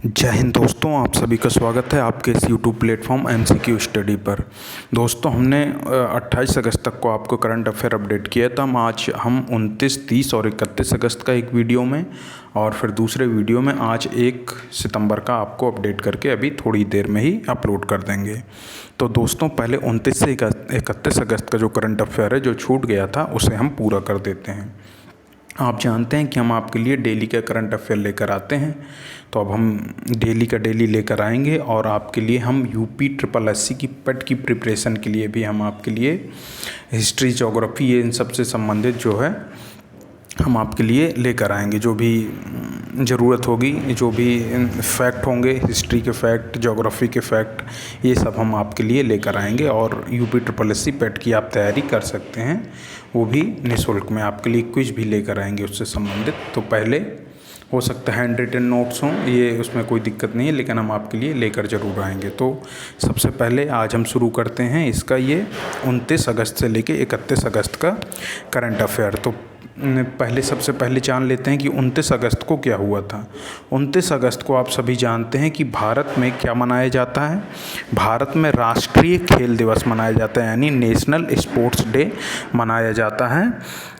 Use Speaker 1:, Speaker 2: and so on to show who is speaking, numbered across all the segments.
Speaker 1: जय हिंद दोस्तों, आप सभी का स्वागत है आपके इस YouTube प्लेटफॉर्म MCQ स्टडी पर। दोस्तों, हमने 28 अगस्त तक को आपको करंट अफेयर अपडेट किया था। हम 29, 30 और 31 अगस्त का एक वीडियो में और फिर दूसरे वीडियो में आज 1 सितंबर का आपको अपडेट करके अभी थोड़ी देर में ही अपलोड कर देंगे। तो दोस्तों, पहले 29 से 31 अगस्त का जो करंट अफेयर है जो छूट गया था उसे हम पूरा कर देते हैं। आप जानते हैं कि हम आपके लिए डेली का करंट अफेयर लेकर आते हैं, तो अब हम डेली का डेली लेकर आएंगे और आपके लिए हम यूपी SSC की पेट की प्रिपरेशन के लिए भी हम आपके लिए हिस्ट्री, ज्योग्राफी, ये इन सब से संबंधित जो है हम आपके लिए लेकर आएंगे। जो भी ज़रूरत होगी, जो भी फैक्ट होंगे, हिस्ट्री के फैक्ट, ज्योग्राफी के फैक्ट, ये सब हम आपके लिए लेकर आएंगे और यूपी SSC पेट की आप तैयारी कर सकते हैं, वो भी निःशुल्क में। आपके लिए क्विज भी लेकर आएंगे उससे संबंधित। तो पहले हो सकता है हैंड रिटन नोट्स हों, ये उसमें कोई दिक्कत नहीं है, लेकिन हम आपके लिए लेकर ज़रूर आएंगे। तो सबसे पहले आज हम शुरू करते हैं इसका ये 29 अगस्त से लेके 31 अगस्त का करंट अफेयर। तो सबसे पहले जान लेते हैं कि 29 अगस्त को क्या हुआ था। 29 अगस्त को आप सभी जानते हैं कि भारत में क्या मनाया जाता है। भारत में राष्ट्रीय खेल दिवस मनाया जाता है, यानी नेशनल स्पोर्ट्स डे मनाया जाता है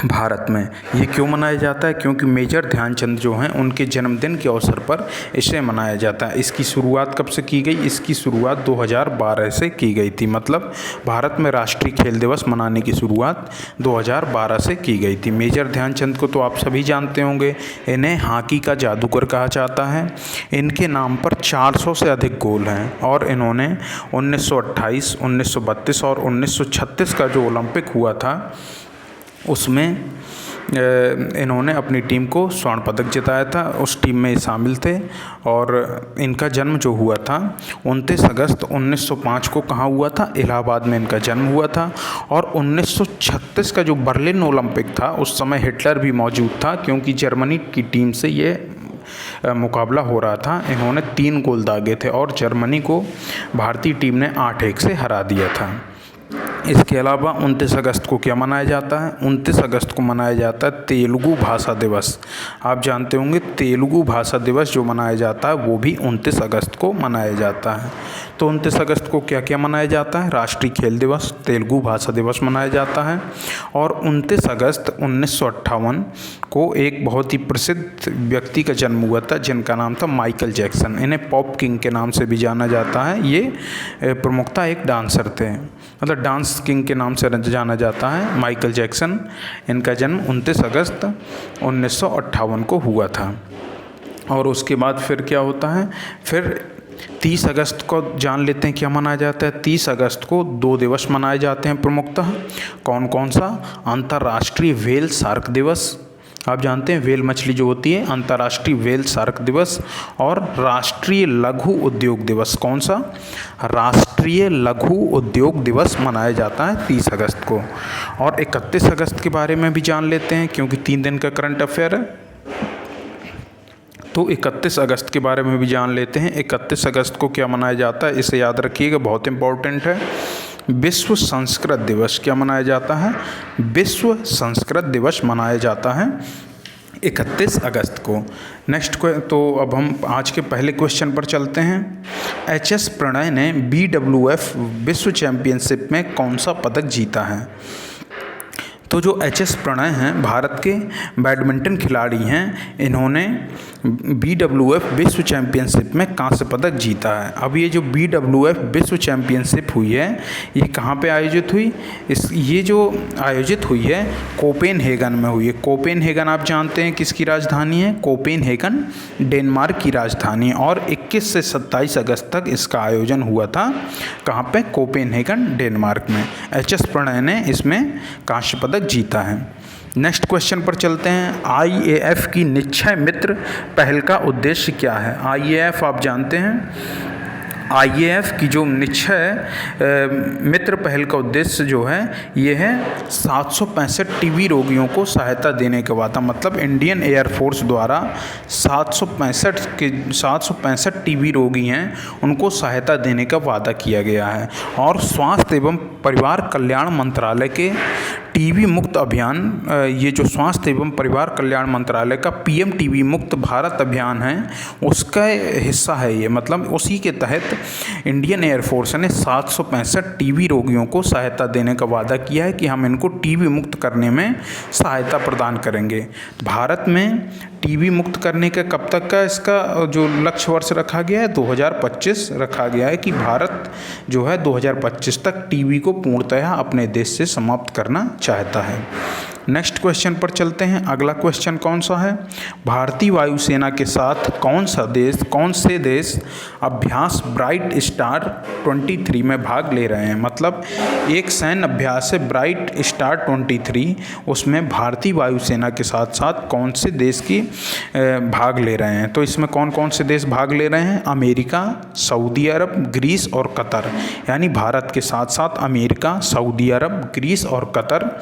Speaker 1: भारत में। ये क्यों मनाया जाता है? क्योंकि मेजर ध्यानचंद जो हैं उनके जन्मदिन के अवसर पर इसे मनाया जाता है। इसकी शुरुआत कब से की गई? इसकी शुरुआत 2012 से की गई थी। मतलब भारत में राष्ट्रीय खेल दिवस मनाने की शुरुआत 2012 से की गई थी। मेजर ध्यानचंद को तो आप सभी जानते होंगे। इन्हें हॉकी का जादूगर कहा जाता है। इनके नाम पर 400 से अधिक गोल हैं और इन्होंने 1928, 1932 और 1936 का जो ओलंपिक हुआ था उसमें इन्होंने अपनी टीम को स्वर्ण पदक जिताया था। उस टीम में शामिल थे और इनका जन्म जो हुआ था 29 अगस्त 1905 को कहाँ हुआ था? इलाहाबाद में इनका जन्म हुआ था। और 1936 का जो बर्लिन ओलंपिक था उस समय हिटलर भी मौजूद था, क्योंकि जर्मनी की टीम से ये मुकाबला हो रहा था। इन्होंने 3 गोल दागे थे और जर्मनी को भारतीय टीम ने 8-1 से हरा दिया था। इसके अलावा 29 अगस्त को क्या मनाया जाता है? 29 अगस्त को मनाया जाता है तेलुगु भाषा दिवस। आप जानते होंगे तेलुगु भाषा दिवस जो मनाया जाता है वो भी 29 अगस्त को मनाया जाता है। तो 29 अगस्त को क्या क्या मनाया जाता है? राष्ट्रीय खेल दिवस, तेलुगु भाषा दिवस मनाया जाता है। और 29 अगस्त 1958 को एक बहुत ही प्रसिद्ध व्यक्ति का जन्म हुआ था जिनका नाम था माइकल जैक्सन। इन्हें पॉप किंग के नाम से भी जाना जाता है। ये प्रमुखतः एक डांसर थे, मतलब डांस किंग के नाम से जाना जाता है माइकल जैक्सन। इनका जन्म 29 अगस्त 1958 को हुआ था। और उसके बाद फिर क्या होता है? फिर 30 अगस्त को जान लेते हैं क्या मनाया जाता है। 30 अगस्त को 2 दिवस मनाए जाते हैं प्रमुखतः। कौन कौन सा? अंतर्राष्ट्रीय व्हेल शार्क दिवस, आप जानते हैं व्हेल मछली जो होती है, अंतर्राष्ट्रीय व्हेल शार्क दिवस। और राष्ट्रीय लघु उद्योग दिवस। कौन सा? राष्ट्रीय लघु उद्योग दिवस मनाया जाता है 30 अगस्त को। और 31 अगस्त के बारे में भी जान लेते हैं, क्योंकि 3 दिन का करंट अफेयर है। तो 31 अगस्त के बारे में भी जान लेते हैं। 31 अगस्त को क्या मनाया जाता है, इसे याद रखिएगा, बहुत इंपॉर्टेंट है। विश्व संस्कृत दिवस। क्या मनाया जाता है? विश्व संस्कृत दिवस मनाया जाता है 31 अगस्त को। नेक्स्ट तो अब हम आज के पहले क्वेश्चन पर चलते हैं। HS प्रणय ने BWF विश्व चैंपियनशिप में कौन सा पदक जीता है? तो जो HS प्रणय हैं भारत के बैडमिंटन खिलाड़ी हैं। इन्होंने BWF विश्व चैंपियनशिप में कांस्य पदक जीता है। अब ये जो BWF विश्व चैंपियनशिप हुई है ये कहाँ पे आयोजित हुई? ये जो आयोजित हुई है कोपेनहेगन में हुई है। कोपेनहेगन आप जानते हैं किसकी राजधानी है? कोपेनहेगन डेनमार्क की राजधानी है। और 21 से 27 अगस्त तक इसका आयोजन हुआ था। कहाँ पे? कोपेनहेगन डेनमार्क में। HS प्रणय ने इसमें कांस्य पदक जीता है। नेक्स्ट क्वेश्चन पर चलते हैं। IAF की निश्चय मित्र पहल का उद्देश्य क्या है? IAF आप जानते हैं। IAF की जो निश्चय मित्र पहल का उद्देश्य जो है ये है 765 टीबी रोगियों को सहायता देने का वादा। मतलब इंडियन एयरफोर्स द्वारा 765 टीबी रोगी हैं उनको सहायता देने का वादा किया गया है। और स्वास्थ्य एवं परिवार कल्याण मंत्रालय के टीबी मुक्त अभियान, ये जो स्वास्थ्य एवं परिवार कल्याण मंत्रालय का पीएम टीबी मुक्त भारत अभियान है उसका हिस्सा है ये। मतलब उसी के तहत इंडियन एयरफोर्स ने 765 टीबी रोगियों को सहायता देने का वादा किया है कि हम इनको टीबी मुक्त करने में सहायता प्रदान करेंगे। भारत में टीबी मुक्त करने का कब तक का इसका जो लक्ष्य वर्ष रखा गया है 2025 रखा गया है कि भारत जो है 2025 तक टीबी को पूर्णतः अपने देश से समाप्त करना चाहता है। नेक्स्ट क्वेश्चन पर चलते हैं। अगला क्वेश्चन कौन सा है? भारतीय वायुसेना के साथ कौन से देश अभ्यास ब्राइट स्टार 23 में भाग ले रहे हैं? मतलब एक सैन्य अभ्यास है ब्राइट स्टार 23, उसमें भारतीय वायुसेना के साथ साथ कौन से देश की भाग ले रहे हैं? तो इसमें कौन कौन से देश भाग ले रहे हैं? अमेरिका, सऊदी अरब, ग्रीस और कतर। यानी भारत के साथ साथ अमेरिका, सऊदी अरब, ग्रीस और कतर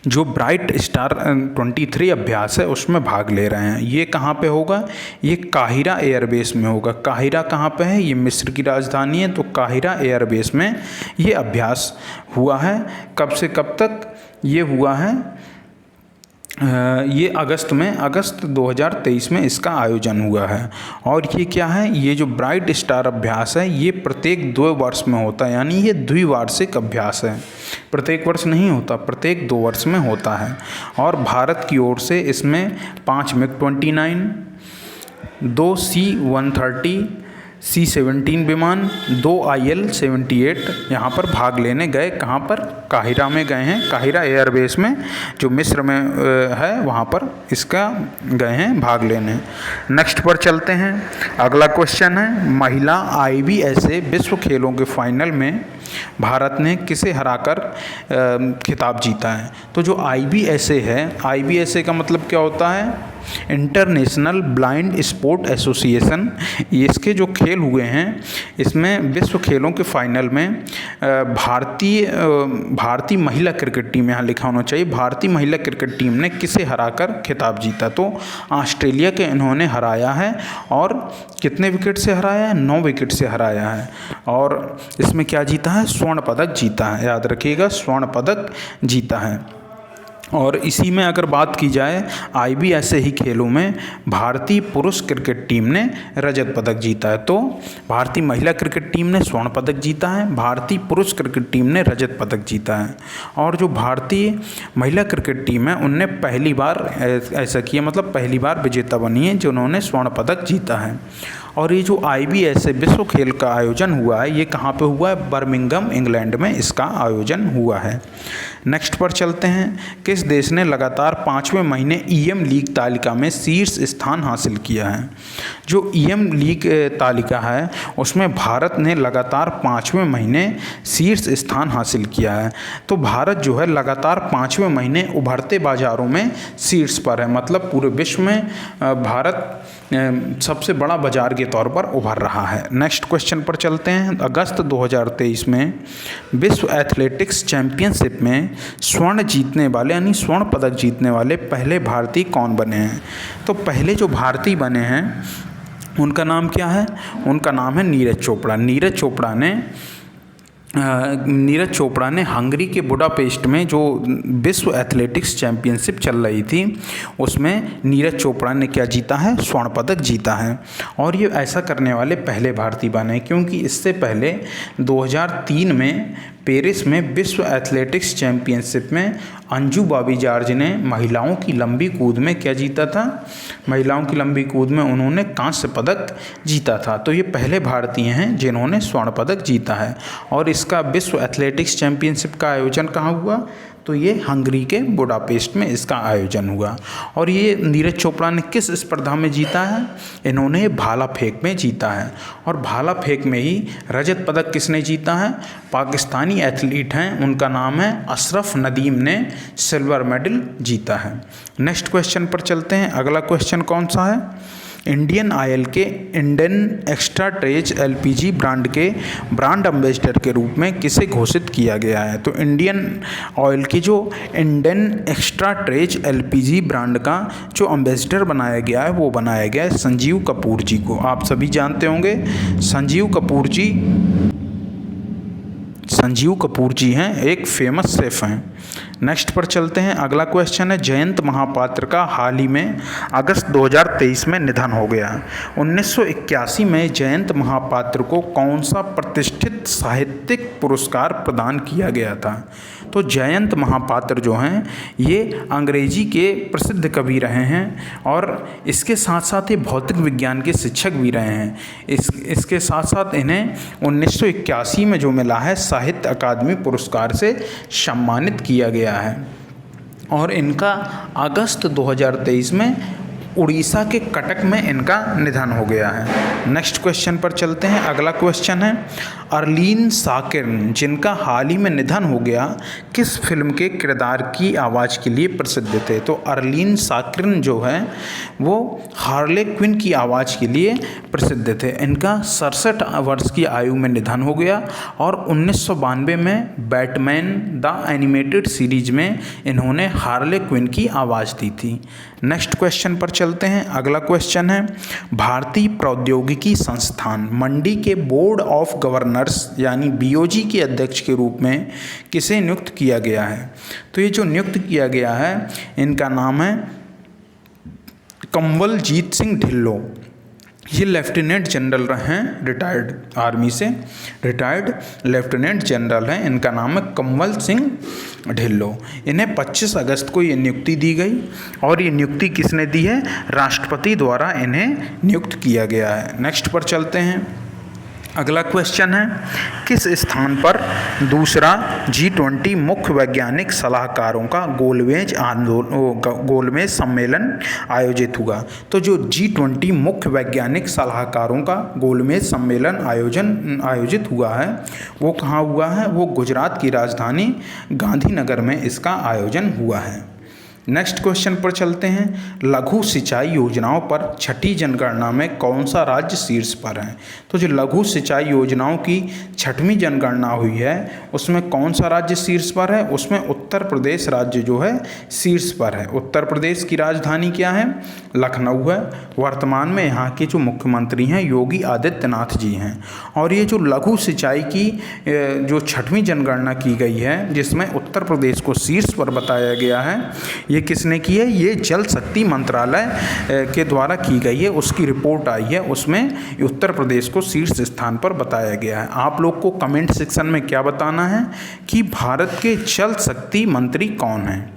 Speaker 1: जो ब्राइट स्टार 23 अभ्यास है उसमें भाग ले रहे हैं। ये कहाँ पे होगा? ये काहिरा एयरबेस में होगा। काहिरा कहाँ पे है? ये मिस्र की राजधानी है। तो काहिरा एयरबेस में ये अभ्यास हुआ है। कब से कब तक ये हुआ है? ये अगस्त 2023 में इसका आयोजन हुआ है। और ये क्या है? ये जो ब्राइट स्टार अभ्यास है ये प्रत्येक 2 वर्ष में होता है, यानी ये द्विवार्षिक अभ्यास है। प्रत्येक वर्ष नहीं होता, प्रत्येक 2 वर्ष में होता है। और भारत की ओर से इसमें 5 MiG-29, 2 C-130, C-17 विमान, 2 IL-78 यहाँ पर भाग लेने गए। कहाँ पर? काहिरा में गए हैं। काहिरा एयरबेस में जो मिस्र में है वहाँ पर इसका गए हैं भाग लेने। नेक्स्ट पर चलते हैं। अगला क्वेश्चन है, महिला IBSA विश्व खेलों के फाइनल में भारत ने किसे हराकर खिताब जीता है? तो जो IBSA है, IBSA का मतलब क्या होता है? International blind sport association. इसके जो खेल हुए हैं इसमें विश्व खेलों के फाइनल में भारतीय महिला क्रिकेट टीम, यहाँ लिखा होना चाहिए, भारतीय महिला क्रिकेट टीम ने किसे हराकर खिताब जीता? तो ऑस्ट्रेलिया के इन्होंने हराया है। और कितने विकेट से हराया है? 9 विकेट से हराया है। और इसमें क्या जीता है? स्वर्ण पदक जीता है। याद रखिएगा, स्वर्ण पदक जीता है। और इसी में अगर बात की जाए IBSA ही खेलों में भारतीय पुरुष क्रिकेट टीम ने रजत पदक जीता है। तो भारतीय महिला क्रिकेट टीम ने स्वर्ण पदक जीता है, भारतीय पुरुष क्रिकेट टीम ने रजत पदक जीता है। और जो भारतीय महिला क्रिकेट टीम है उनने पहली बार ऐसा किया, मतलब पहली बार विजेता बनी है जिन्होंने स्वर्ण पदक जीता है। और ये जो IBSA विश्व खेल का आयोजन हुआ है ये कहाँ पे हुआ है? बर्मिंघम इंग्लैंड में इसका आयोजन हुआ है। नेक्स्ट पर चलते हैं। किस देश ने लगातार 5वें महीने EM लीग तालिका में शीर्ष स्थान हासिल किया है? जो EM लीग तालिका है उसमें भारत ने लगातार 5वें महीने शीर्ष स्थान हासिल किया है। तो भारत जो है लगातार 5वें महीने उभरते बाजारों में शीर्ष पर है। मतलब पूरे विश्व में भारत सबसे बड़ा बाजार के तौर पर उभर रहा है। नेक्स्ट क्वेश्चन पर चलते हैं। अगस्त 2023 में विश्व एथलेटिक्स चैंपियनशिप में स्वर्ण जीतने वाले यानी स्वर्ण पदक जीतने वाले पहले भारतीय कौन बने हैं? तो पहले जो भारतीय बने हैं उनका नाम क्या है? उनका नाम है नीरज चोपड़ा। नीरज चोपड़ा ने हंगरी के बुडापेस्ट में जो विश्व एथलेटिक्स चैंपियनशिप चल रही थी उसमें नीरज चोपड़ा ने क्या जीता है? स्वर्ण पदक जीता है। और ये ऐसा करने वाले पहले भारतीय बने क्योंकि इससे पहले 2003 में पेरिस में विश्व एथलेटिक्स चैंपियनशिप में अंजू बॉबी जॉर्ज ने महिलाओं की लंबी कूद में क्या जीता था? महिलाओं की लंबी कूद में उन्होंने कांस्य पदक जीता था। तो ये पहले भारतीय हैं जिन्होंने स्वर्ण पदक जीता है। और इसका विश्व एथलेटिक्स चैंपियनशिप का आयोजन कहाँ हुआ? तो ये हंगरी के बुडापेस्ट में इसका आयोजन हुआ। और ये नीरज चोपड़ा ने किस स्पर्धा में जीता है? इन्होंने भाला फेंक में जीता है। और भाला फेंक में ही रजत पदक किसने जीता है? पाकिस्तानी एथलीट हैं, उनका नाम है अशरफ नदीम ने सिल्वर मेडल जीता है। नेक्स्ट क्वेश्चन पर चलते हैं। अगला क्वेश्चन कौन सा है? इंडियन ऑयल के इंडियन एक्स्ट्रा ट्रेज LPG ब्रांड के ब्रांड एम्बेसडर के रूप में किसे घोषित किया गया है? तो इंडियन ऑयल की जो इंडियन एक्स्ट्रा ट्रेज LPG ब्रांड का जो एम्बेसडर बनाया गया है वो बनाया गया है संजीव कपूर जी को। आप सभी जानते होंगे संजीव संजीव कपूर जी हैं, एक फेमस शेफ हैं। नेक्स्ट पर चलते हैं। अगला क्वेश्चन है, जयंत महापात्र का हाल ही में अगस्त 2023 में निधन हो गया। 1981 में जयंत महापात्र को कौन सा प्रतिष्ठित साहित्यिक पुरस्कार प्रदान किया गया था? तो जयंत महापात्र जो हैं ये अंग्रेजी के प्रसिद्ध कवि रहे हैं और इसके साथ साथ ये भौतिक विज्ञान के शिक्षक भी रहे हैं। इसके साथ साथ इन्हें 1981 में जो मिला है साहित्य अकादमी पुरस्कार से सम्मानित किया गया है और इनका अगस्त 2023 में उड़ीसा के कटक में इनका निधन हो गया है। नेक्स्ट क्वेश्चन पर चलते हैं। अगला क्वेश्चन है, अर्लीन साकिर्न जिनका हाल ही में निधन हो गया किस फिल्म के किरदार की आवाज़ के लिए प्रसिद्ध थे? तो अर्लीन साकिर्न जो है वो हार्ले क्विन की आवाज़ के लिए प्रसिद्ध थे। इनका 67 वर्ष की आयु में निधन हो गया और 1992 में बैटमैन द एनिमेटेड सीरीज में इन्होंने हार्ले क्विन की आवाज़ दी थी। नेक्स्ट क्वेश्चन पर चलते हैं। अगला क्वेश्चन है, भारतीय प्रौद्योगिकी संस्थान मंडी के बोर्ड ऑफ गवर्नर्स यानी बीओजी के अध्यक्ष के रूप में किसे नियुक्त किया गया है? तो ये जो नियुक्त किया गया है इनका नाम है कंवलजीत सिंह ढिल्लों। ये लेफ्टिनेंट जनरल रहे हैं, रिटायर्ड आर्मी से रिटायर्ड लेफ्टिनेंट जनरल हैं। इनका नाम है कंवल सिंह ढिल्लों। इन्हें 25 अगस्त को ये नियुक्ति दी गई और ये नियुक्ति किसने दी है? राष्ट्रपति द्वारा इन्हें नियुक्त किया गया है। नेक्स्ट पर चलते हैं। अगला क्वेश्चन है, किस स्थान पर दूसरा G20 मुख्य वैज्ञानिक सलाहकारों का गोलमेज सम्मेलन आयोजित हुआ? तो जो G20 मुख्य वैज्ञानिक सलाहकारों का गोलमेज सम्मेलन आयोजित हुआ है वो कहाँ हुआ है? वो गुजरात की राजधानी गांधीनगर में इसका आयोजन हुआ है। नेक्स्ट क्वेश्चन पर चलते हैं। लघु सिंचाई योजनाओं पर छठी जनगणना में कौन सा राज्य शीर्ष पर है? तो जो लघु सिंचाई योजनाओं की छठवीं जनगणना हुई है उसमें कौन सा राज्य शीर्ष पर है? उसमें उत्तर प्रदेश राज्य जो है शीर्ष पर है। उत्तर प्रदेश की राजधानी क्या है? लखनऊ है। वर्तमान में यहाँ के जो मुख्यमंत्री हैं योगी आदित्यनाथ जी हैं। और ये जो लघु सिंचाई की जो छठवीं जनगणना की गई है जिसमें उत्तर प्रदेश को शीर्ष पर बताया गया है, ये किसने की है? ये जल शक्ति मंत्रालय के द्वारा की गई है। उसकी रिपोर्ट आई है, उसमें उत्तर प्रदेश को शीर्ष स्थान पर बताया गया है। आप लोग को कमेंट सेक्शन में क्या बताना है कि भारत के जल शक्ति मंत्री कौन हैं?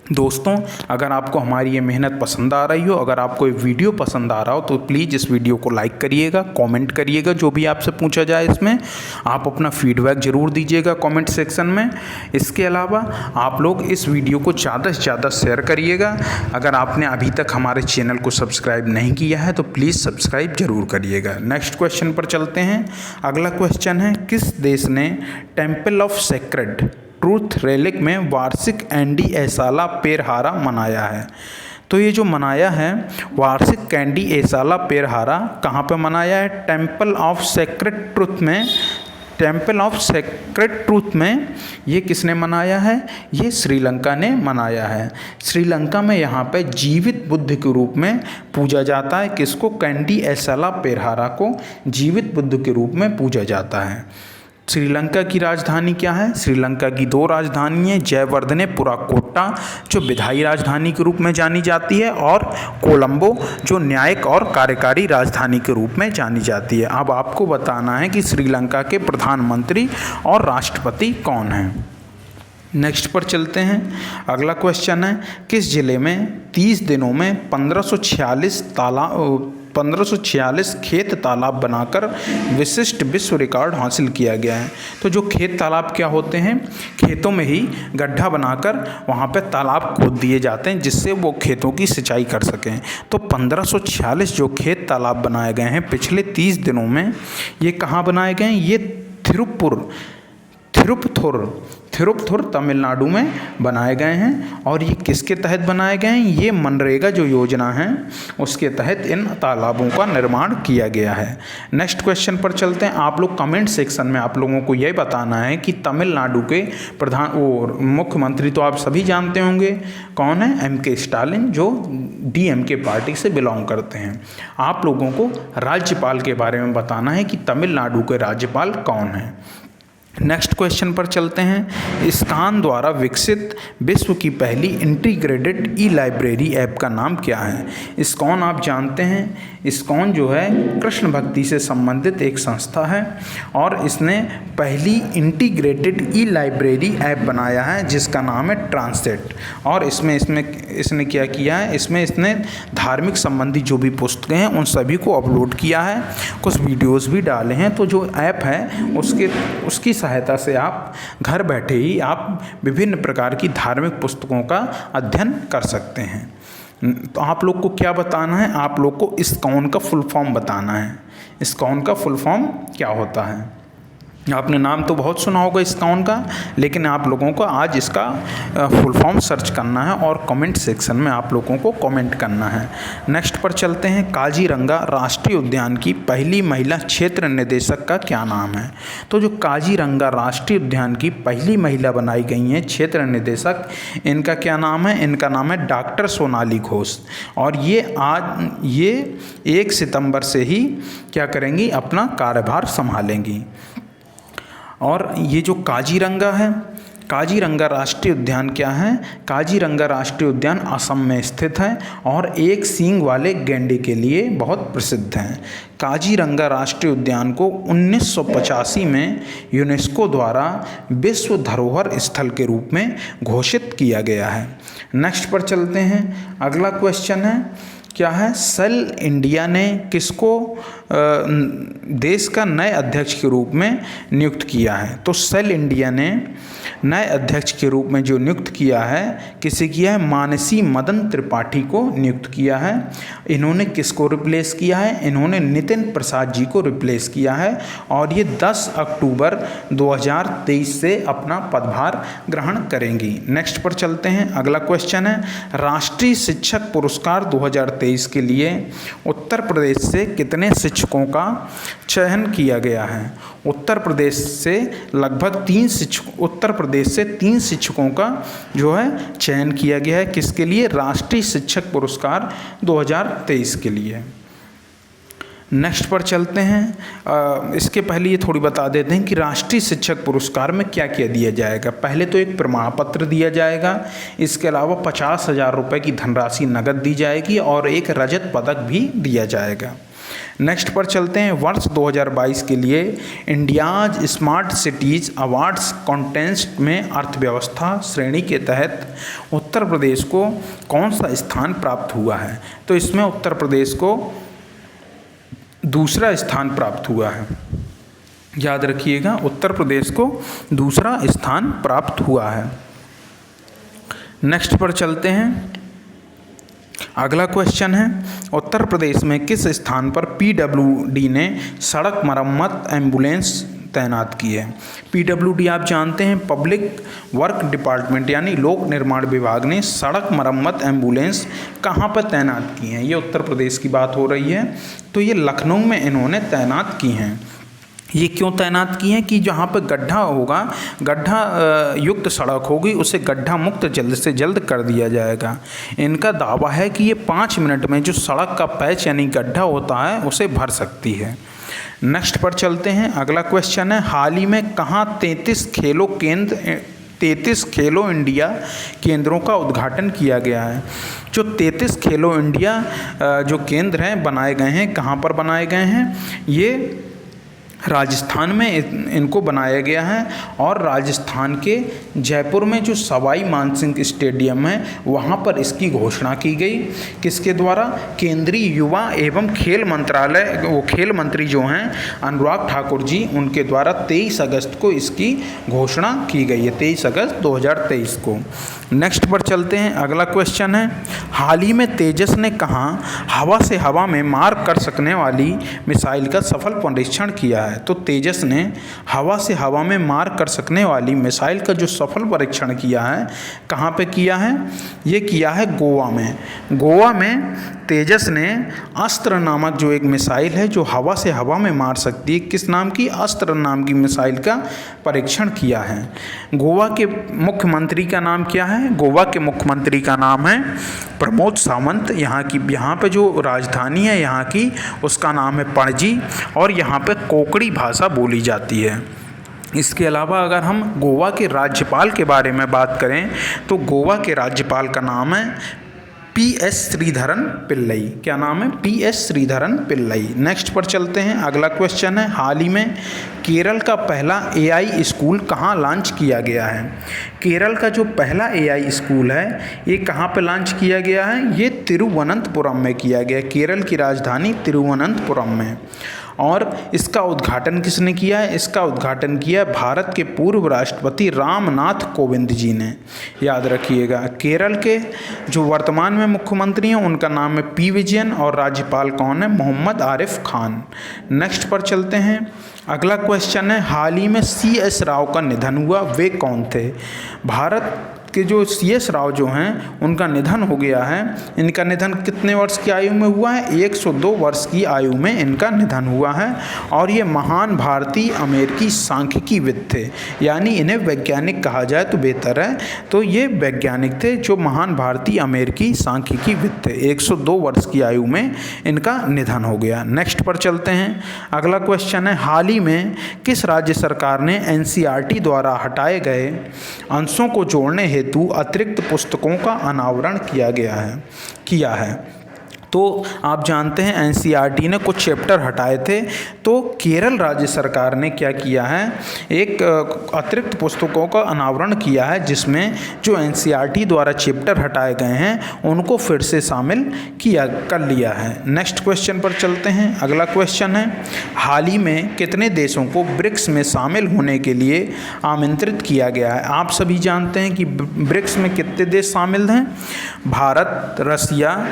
Speaker 1: दोस्तों, अगर आपको हमारी ये मेहनत पसंद आ रही हो, अगर आपको ये वीडियो पसंद आ रहा हो तो प्लीज़ इस वीडियो को लाइक करिएगा, कमेंट करिएगा, जो भी आपसे पूछा जाए इसमें आप अपना फीडबैक ज़रूर दीजिएगा कमेंट सेक्शन में। इसके अलावा आप लोग इस वीडियो को ज़्यादा से ज़्यादा शेयर करिएगा। अगर आपने अभी तक हमारे चैनल को सब्सक्राइब नहीं किया है तो प्लीज़ सब्सक्राइब जरूर करिएगा। नेक्स्ट क्वेश्चन पर चलते हैं। अगला क्वेश्चन है, किस देश ने temple of sacred truth relic में वार्षिक एंडी एसाला पेरहारा मनाया है? तो ये जो मनाया है वार्षिक कैंडी एसाला पेरहारा कहाँ पे मनाया है? टेम्पल ऑफ सेक्रेड ट्रूथ में। टेम्पल ऑफ सेक्रेड ट्रूथ में ये किसने मनाया है? ये श्रीलंका ने मनाया है। श्रीलंका में यहाँ पे जीवित बुद्ध के रूप में पूजा जाता है। किसको? कैंडी एसाला पेरहारा को जीवित बुद्ध के रूप में पूजा जाता है। श्रीलंका की राजधानी क्या है? श्रीलंका की दो राजधानी है, जयवर्धने पुराकोट्टा जो विधायी राजधानी के रूप में जानी जाती है और कोलंबो जो न्यायिक और कार्यकारी राजधानी के रूप में जानी जाती है। अब आपको बताना है कि श्रीलंका के प्रधानमंत्री और राष्ट्रपति कौन हैं। नेक्स्ट पर चलते हैं। अगला क्वेश्चन है, किस जिले में 30 दिनों में 1546 खेत तालाब बनाकर विशिष्ट विश्व रिकॉर्ड हासिल किया गया है? तो जो खेत तालाब क्या होते हैं? खेतों में ही गड्ढा बनाकर वहाँ पे तालाब खोद दिए जाते हैं जिससे वो खेतों की सिंचाई कर सकें। तो 1546 जो खेत तालाब बनाए गए हैं पिछले 30 दिनों में, ये कहाँ बनाए गए हैं? ये थिरुपथुर तमिलनाडु में बनाए गए हैं। और ये किसके तहत बनाए गए हैं? ये मनरेगा जो योजना है उसके तहत इन तालाबों का निर्माण किया गया है। नेक्स्ट क्वेश्चन पर चलते हैं। आप लोग कमेंट सेक्शन में आप लोगों को यह बताना है कि तमिलनाडु के मुख्यमंत्री तो आप सभी जानते होंगे कौन है? MK स्टालिन जो DMK पार्टी से बिलोंग करते हैं। आप लोगों को राज्यपाल के बारे में बताना है कि तमिलनाडु के राज्यपाल कौन हैं। नेक्स्ट क्वेश्चन पर चलते हैं। इस्कॉन द्वारा विकसित विश्व की पहली इंटीग्रेटेड ई लाइब्रेरी ऐप का नाम क्या है? इस्कॉन आप जानते हैं, इस्कॉन जो है कृष्ण भक्ति से संबंधित एक संस्था है और इसने पहली इंटीग्रेटेड ई लाइब्रेरी ऐप बनाया है जिसका नाम है ट्रांसलेट। और इसने क्या किया है, इसने धार्मिक संबंधी जो भी पुस्तकें हैं उन सभी को अपलोड किया है, कुछ वीडियोस भी डाले हैं। तो जो ऐप है उसकी सहायता से आप घर बैठे ही आप विभिन्न प्रकार की धार्मिक पुस्तकों का अध्ययन कर सकते हैं। तो आप लोग को क्या बताना है, आप लोग को इस्कॉन का फुल फॉर्म बताना है। इस्कॉन का फुल फॉर्म क्या होता है? आपने नाम तो बहुत सुना होगा इस्कॉन का, लेकिन आप लोगों को आज इसका फुल फॉर्म सर्च करना है और कमेंट सेक्शन में आप लोगों को कमेंट करना है। नेक्स्ट पर चलते हैं। काजीरंगा राष्ट्रीय उद्यान की पहली महिला क्षेत्र निदेशक का क्या नाम है? तो जो काजीरंगा राष्ट्रीय उद्यान की पहली महिला बनाई गई हैं क्षेत्र निदेशक, इनका क्या नाम है? इनका नाम है डॉक्टर सोनाली घोष। और ये 1 सितंबर से ही क्या करेंगी, अपना कार्यभार संभालेंगी। और ये जो काजीरंगा है, काजीरंगा राष्ट्रीय उद्यान क्या है? काजीरंगा राष्ट्रीय उद्यान असम में स्थित है और एक सींग वाले गैंडे के लिए बहुत प्रसिद्ध है। काजीरंगा राष्ट्रीय उद्यान को 1985 में यूनेस्को द्वारा विश्व धरोहर स्थल के रूप में घोषित किया गया है। नेक्स्ट पर चलते हैं। अगला क्वेश्चन है, क्या है? सेल इंडिया ने किसको देश का नए अध्यक्ष के रूप में नियुक्त किया है? तो सेल इंडिया ने नए अध्यक्ष के रूप में जो नियुक्त किया है, किसे किया है? मानसी मदन त्रिपाठी को नियुक्त किया है। इन्होंने किसको रिप्लेस किया है? इन्होंने नितिन प्रसाद जी को रिप्लेस किया है और ये 10 अक्टूबर 2023 से अपना पदभार ग्रहण करेंगी। नेक्स्ट पर चलते हैं। अगला क्वेश्चन है, राष्ट्रीय शिक्षक पुरस्कार 2023 के लिए उत्तर प्रदेश से कितने शिक्षकों का चयन किया गया है? उत्तर प्रदेश से लगभग 3 शिक्षकों का जो है चयन किया गया है। किसके लिए? राष्ट्रीय शिक्षक पुरस्कार 2023 के लिए। नेक्स्ट पर चलते हैं। इसके पहले ये थोड़ी बता देते हैं कि राष्ट्रीय शिक्षक पुरस्कार में क्या क्या दिया जाएगा। पहले तो एक प्रमाण पत्र दिया जाएगा, इसके अलावा 50,000 रुपये की धनराशि नकद दी जाएगी और एक रजत पदक भी दिया जाएगा। नेक्स्ट पर चलते हैं। वर्ष 2022 के लिए India's smart cities awards contest में अर्थव्यवस्था श्रेणी के तहत उत्तर प्रदेश को कौन सा स्थान प्राप्त हुआ है? तो इसमें उत्तर प्रदेश को दूसरा स्थान प्राप्त हुआ है। याद रखिएगा, उत्तर प्रदेश को दूसरा स्थान प्राप्त हुआ है। नेक्स्ट पर चलते हैं। अगला क्वेश्चन है, उत्तर प्रदेश में किस स्थान पर PWD ने सड़क मरम्मत एम्बुलेंस तैनात की है? PWD आप जानते हैं, पब्लिक वर्क डिपार्टमेंट यानी लोक निर्माण विभाग ने सड़क मरम्मत एम्बुलेंस कहाँ पर तैनात की हैं? ये उत्तर प्रदेश की बात हो रही है। तो ये लखनऊ में इन्होंने तैनात की हैं। ये क्यों तैनात की हैं? कि जहाँ पर गड्ढा होगा, गड्ढा युक्त सड़क होगी, उसे गड्ढा मुक्त जल्द से जल्द कर दिया जाएगा। इनका दावा है कि ये 5 मिनट में जो सड़क का पैच यानी गड्ढा होता है उसे भर सकती है। नेक्स्ट पर चलते हैं। अगला क्वेश्चन है, हाल ही में कहाँ 33 खेलो इंडिया केंद्रों का उद्घाटन किया गया है? जो 33 खेलो इंडिया जो केंद्र हैं बनाए गए हैं, कहाँ पर बनाए गए हैं? ये राजस्थान में इनको बनाया गया है और राजस्थान के जयपुर में जो सवाई मानसिंह स्टेडियम है वहाँ पर इसकी घोषणा की गई। किसके द्वारा? केंद्रीय युवा एवं खेल मंत्रालय, वो खेल मंत्री जो हैं अनुराग ठाकुर जी, उनके द्वारा 23 अगस्त को इसकी घोषणा की गई है, 23 अगस्त 2023 को। नेक्स्ट पर चलते हैं। अगला क्वेश्चन है, हाल ही में तेजस ने कहाँ हवा से हवा में मार कर सकने वाली मिसाइल का सफल परीक्षण किया है? तो तेजस ने हवा से हवा में मार कर सकने वाली मिसाइल का जो सफल परीक्षण किया है, कहाँ पे किया है? ये किया है गोवा में। गोवा में तेजस ने अस्त्र नामक जो एक मिसाइल है जो हवा से हवा में मार सकती है, किस नाम की? अस्त्र नाम की मिसाइल का परीक्षण किया है। गोवा के मुख्यमंत्री का नाम क्या है? गोवा के मुख्यमंत्री का नाम है प्रमोद सावंत। यहाँ पे जो राजधानी है यहाँ की, उसका नाम है पणजी और यहाँ पे कोंकणी भाषा बोली जाती है। इसके अलावा अगर हम गोवा के राज्यपाल के बारे में बात करें तो गोवा के राज्यपाल का नाम है PS श्रीधरन पिल्लई। क्या नाम है? PS श्रीधरन पिल्लई। नेक्स्ट पर चलते हैं। अगला क्वेश्चन है, हाल ही में केरल का पहला AI स्कूल कहाँ लॉन्च किया गया है? केरल का जो पहला AI स्कूल है ये कहाँ पे लॉन्च किया गया है? ये तिरुवनंतपुरम में किया गया, केरल की राजधानी तिरुवनंतपुरम में। और इसका उद्घाटन किसने किया है? इसका उद्घाटन किया है भारत के पूर्व राष्ट्रपति रामनाथ कोविंद जी ने। याद रखिएगा। केरल के जो वर्तमान में मुख्यमंत्री हैं उनका नाम है P विजयन और राज्यपाल कौन है? मोहम्मद आरिफ खान। नेक्स्ट पर चलते हैं। अगला क्वेश्चन है, हाल ही में CS राव का निधन हुआ, वे कौन थे? भारत के जो CS राव जो हैं उनका निधन हो गया है। इनका निधन कितने वर्ष की आयु में हुआ है? 102 वर्ष की आयु में इनका निधन हुआ है। और ये महान भारतीय अमेरिकी सांख्यिकीविद थे, यानी इन्हें वैज्ञानिक कहा जाए तो बेहतर है। तो ये वैज्ञानिक थे जो महान भारतीय अमेरिकी सांख्यिकीविद थे। 102 वर्ष की आयु में इनका निधन हो गया। नेक्स्ट पर चलते हैं। अगला क्वेश्चन है, हाल ही में किस राज्य सरकार ने NCERT द्वारा हटाए गए अंशों को जोड़ने हेतु अतिरिक्त पुस्तकों का अनावरण किया है? तो आप जानते हैं NCERT ने कुछ चैप्टर हटाए थे, तो केरल राज्य सरकार ने क्या किया है? एक अतिरिक्त पुस्तकों का अनावरण किया है जिसमें जो NCERT द्वारा चैप्टर हटाए गए हैं उनको फिर से शामिल कर लिया है। नेक्स्ट क्वेश्चन पर चलते हैं। अगला क्वेश्चन है, हाल ही में कितने देशों को ब्रिक्स में शामिल होने के लिए आमंत्रित किया गया है? आप सभी जानते हैं कि ब्रिक्स में कितने देश शामिल हैं? भारत, रसिया,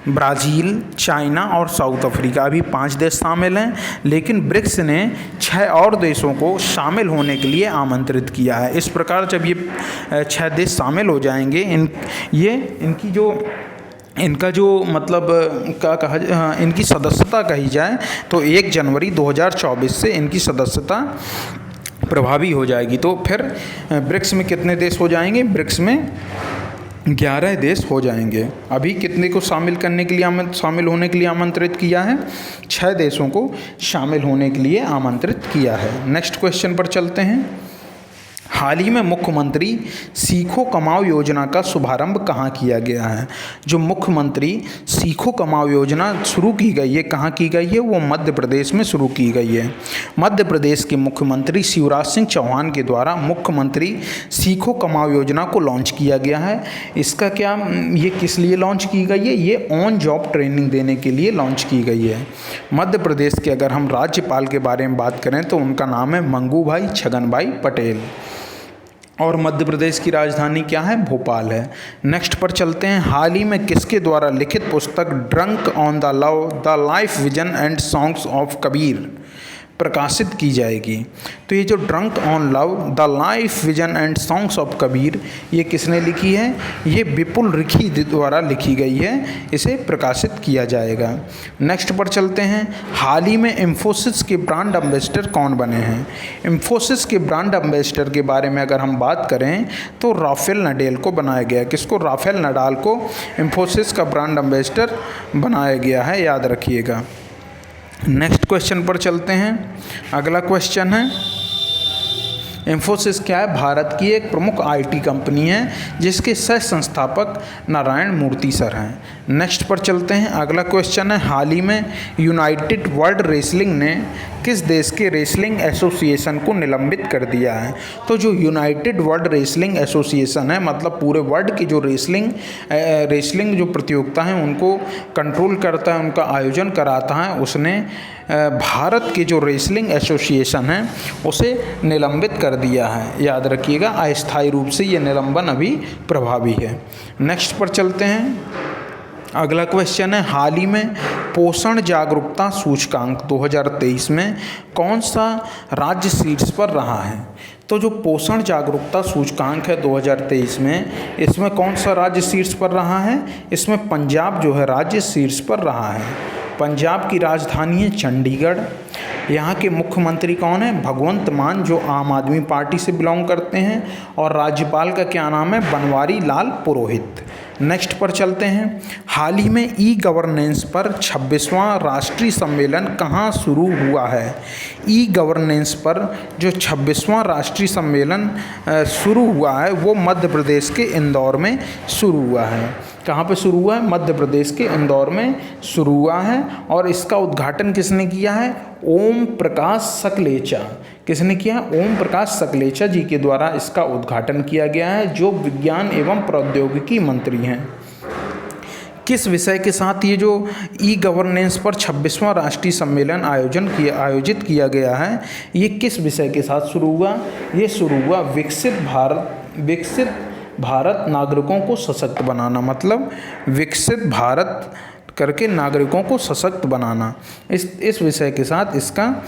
Speaker 1: ब्राज़ील, चाइना और साउथ अफ्रीका, अभी 5 देश शामिल हैं। लेकिन ब्रिक्स ने 6 और देशों को शामिल होने के लिए आमंत्रित किया है। इस प्रकार जब ये 6 देश शामिल हो जाएंगे, इनका जो मतलब इनकी सदस्यता कही जाए तो 1 जनवरी 2024 से इनकी सदस्यता प्रभावी हो जाएगी। तो फिर ब्रिक्स में कितने देश हो जाएंगे? ब्रिक्स में 11 देश हो जाएंगे। अभी कितने को शामिल होने के लिए आमंत्रित किया है? 6 देशों को शामिल होने के लिए आमंत्रित किया है। नेक्स्ट क्वेश्चन पर चलते हैं। हाल ही में मुख्यमंत्री सीखो कमाओ योजना का शुभारंभ कहाँ किया गया है? जो मुख्यमंत्री सीखो कमाओ योजना शुरू की गई है, कहाँ की गई है? वो मध्य प्रदेश में शुरू की गई है। मध्य प्रदेश के मुख्यमंत्री शिवराज सिंह चौहान के द्वारा मुख्यमंत्री सीखो कमाओ योजना को लॉन्च किया गया है। इसका ये किस लिए लॉन्च की गई है? ये ऑन जॉब ट्रेनिंग देने के लिए लॉन्च की गई है। मध्य प्रदेश के अगर हम राज्यपाल के बारे में बात करें तो उनका नाम है मंगूभाई छगनभाई पटेल। और मध्य प्रदेश की राजधानी क्या है? भोपाल है। नेक्स्ट पर चलते हैं। हाल ही में किसके द्वारा लिखित पुस्तक drunk on the love the life vision and songs of Kabir प्रकाशित की जाएगी? तो ये जो drunk on love the life vision and songs of Kabir, ये किसने लिखी है? ये विपुल रिखी द्वारा लिखी गई है। इसे प्रकाशित किया जाएगा। नेक्स्ट पर चलते हैं। हाल ही में इन्फोसिस के ब्रांड एम्बेसडर कौन बने हैं? इन्फोसिस के ब्रांड एम्बेसडर के बारे में अगर हम बात करें तो राफेल नडाल को बनाया गया। किसको? राफेल नडाल को इन्फोसिस का ब्रांड एम्बेसडर बनाया गया है, याद रखिएगा। नेक्स्ट क्वेश्चन पर चलते हैं। अगला क्वेश्चन है, इन्फोसिस क्या है? भारत की एक प्रमुख IT कंपनी है जिसके सह संस्थापक नारायण मूर्ति सर हैं। नेक्स्ट पर चलते हैं। अगला क्वेश्चन है, हाल ही में यूनाइटेड वर्ल्ड रेसलिंग ने किस देश के रेसलिंग एसोसिएशन को निलंबित कर दिया है? तो जो यूनाइटेड वर्ल्ड रेसलिंग एसोसिएशन है, मतलब पूरे वर्ल्ड की जो रेसलिंग जो प्रतियोगिता हैं उनको कंट्रोल करता है, उनका आयोजन कराता है, उसने भारत के जो रेसलिंग एसोसिएशन है उसे निलंबित कर दिया है। याद रखिएगा, अस्थायी रूप से ये निलंबन अभी प्रभावी है। नेक्स्ट पर चलते हैं। अगला क्वेश्चन है, हाल ही में पोषण जागरूकता सूचकांक 2023 में कौन सा राज्य शीर्ष पर रहा है? तो जो पोषण जागरूकता सूचकांक है 2023 में, इसमें कौन सा राज्य शीर्ष पर रहा है? इसमें पंजाब जो है राज्य शीर्ष पर रहा है। पंजाब की राजधानी है चंडीगढ़। यहाँ के मुख्यमंत्री कौन है? भगवंत मान, जो आम आदमी पार्टी से बिलोंग करते हैं। और राज्यपाल का क्या नाम है? बनवारी लाल पुरोहित। नेक्स्ट पर चलते हैं। हाल ही में ई गवर्नेंस पर 26वां राष्ट्रीय सम्मेलन कहाँ शुरू हुआ है? ई गवर्नेंस पर जो 26वां राष्ट्रीय सम्मेलन शुरू हुआ है वो मध्य प्रदेश के इंदौर में शुरू हुआ है। कहाँ पे शुरू हुआ है? मध्य प्रदेश के इंदौर में शुरू हुआ है। और इसका उद्घाटन किसने किया है? ओम प्रकाश सकलेचा। किसने किया? ओम प्रकाश सकलेचा जी के द्वारा इसका उद्घाटन किया गया है, जो विज्ञान एवं प्रौद्योगिकी मंत्री हैं। किस विषय के साथ ये जो ई गवर्नेंस पर 26वां राष्ट्रीय सम्मेलन आयोजित किया गया है, ये किस विषय के साथ शुरू हुआ? ये शुरू हुआ विकसित भारत नागरिकों को सशक्त बनाना, मतलब विकसित भारत करके नागरिकों को सशक्त बनाना। इस विषय के साथ इसका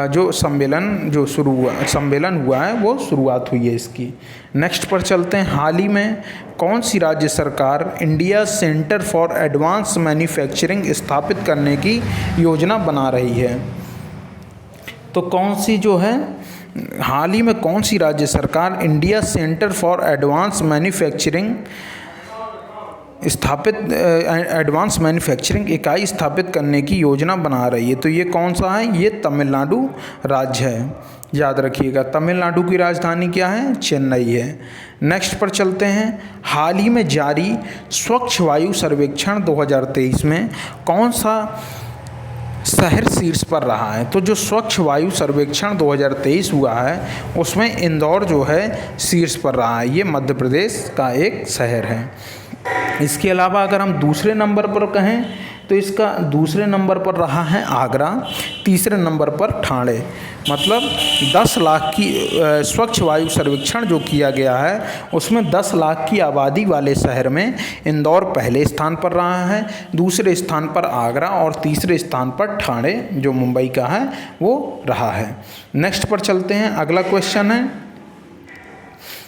Speaker 1: जो सम्मेलन हुआ है वो शुरुआत हुई है इसकी। नेक्स्ट पर चलते हैं। हाल ही में कौन सी राज्य सरकार India centre for advance manufacturing स्थापित करने की योजना बना रही है? तो कौन सी जो है, हाल ही में कौन सी राज्य सरकार India centre for advance manufacturing इकाई स्थापित करने की योजना बना रही है? तो ये कौन सा है? ये तमिलनाडु राज्य है, याद रखिएगा। तमिलनाडु की राजधानी क्या है? चेन्नई है। नेक्स्ट पर चलते हैं। हाल ही में जारी स्वच्छ वायु सर्वेक्षण 2023 में कौन सा शहर शीर्ष पर रहा है? तो जो स्वच्छ वायु सर्वेक्षण 2023 हुआ है उसमें इंदौर जो है शीर्ष पर रहा है। ये मध्य प्रदेश का एक शहर है। इसके अलावा अगर हम दूसरे नंबर पर कहें तो इसका दूसरे नंबर पर रहा है आगरा, तीसरे नंबर पर ठाणे। मतलब 10 लाख की स्वच्छ वायु सर्वेक्षण जो किया गया है उसमें 10 लाख की आबादी वाले शहर में इंदौर पहले स्थान पर रहा है, दूसरे स्थान पर आगरा और तीसरे स्थान पर ठाणे जो मुंबई का है वो रहा है। नेक्स्ट पर चलते हैं। अगला क्वेश्चन है,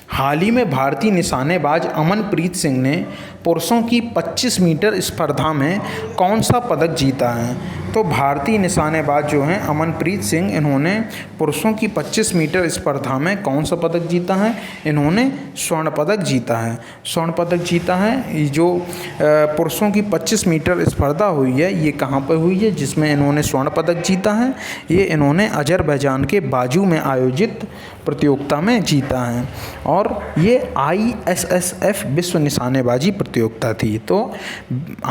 Speaker 1: हाल ही में भारतीय निशानेबाज अमनप्रीत सिंह ने पुरुषों की 25 मीटर स्पर्धा में कौन सा पदक जीता है? तो भारतीय निशानेबाज जो हैं अमनप्रीत सिंह, इन्होंने पुरुषों की 25 मीटर स्पर्धा में कौन सा पदक जीता है? इन्होंने स्वर्ण पदक जीता है। स्वर्ण पदक जीता है। जो पुरुषों की 25 मीटर स्पर्धा हुई है ये कहाँ पर हुई है जिसमें इन्होंने स्वर्ण पदक जीता है? ये इन्होंने अजरबैजान के बाजू में आयोजित प्रतियोगिता में जीता है और ये ISSF विश्व निशानेबाजी प्रतियोगिता थी। तो